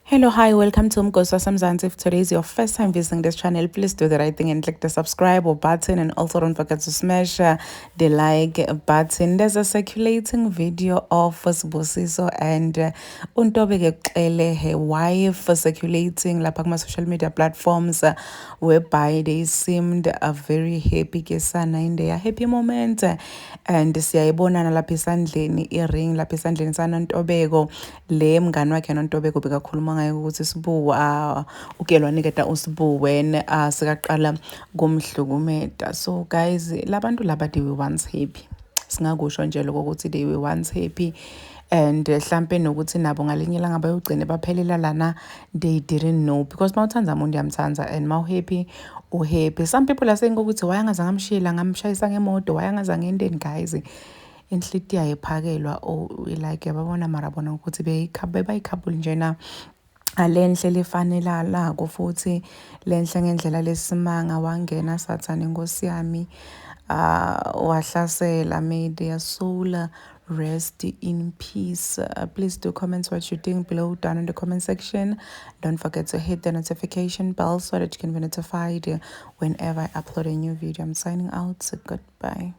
Hello, hi, welcome to Mgosi Wasemzansi. If today is your first time visiting this channel, please do the right thing and click the subscribe or button, and also don't forget to smash the like button. There's a circulating video of Sibusiso and Untobeko Xele, her wife, circulating lapha kuma social media platforms whereby they seemed very happy kesana in their happy moment, and siyayibona nalapha esandleni i-ring lapha esandleni saNontobeko le mngani wakhe noNtobeko bekakhuluma ngayo ukuthi Sibu ukelwa niketa uSibu when sekaqala kumhlukumeda. So guys, labantu laba they were once happy, singakusho nje lokho ukuthi they were once happy, and mhlampe nokuthi nabo ngalinye ilanga bayogcine baphelela lana they didn't know, because mawuthanda umuntu uyamthanda and mawuhappy uhappy. Some people are saying ukuthi wayangazange amshila ngamshayisa ngemoto, wayangazange endeni. Guys, inhlitiya ephakelwa like yababona mara bona ukuthi bebayikhabuli njena alenhle lifanelako futhi lenhle ngendlela lesimanga. Wangena Sathane Nkosi yami, wahlasela. May their soul rest in peace. Please do comment what you think below down in the comment section. Don't forget to hit the notification bell so that you can be notified whenever I upload a new video. I'm signing out. Goodbye.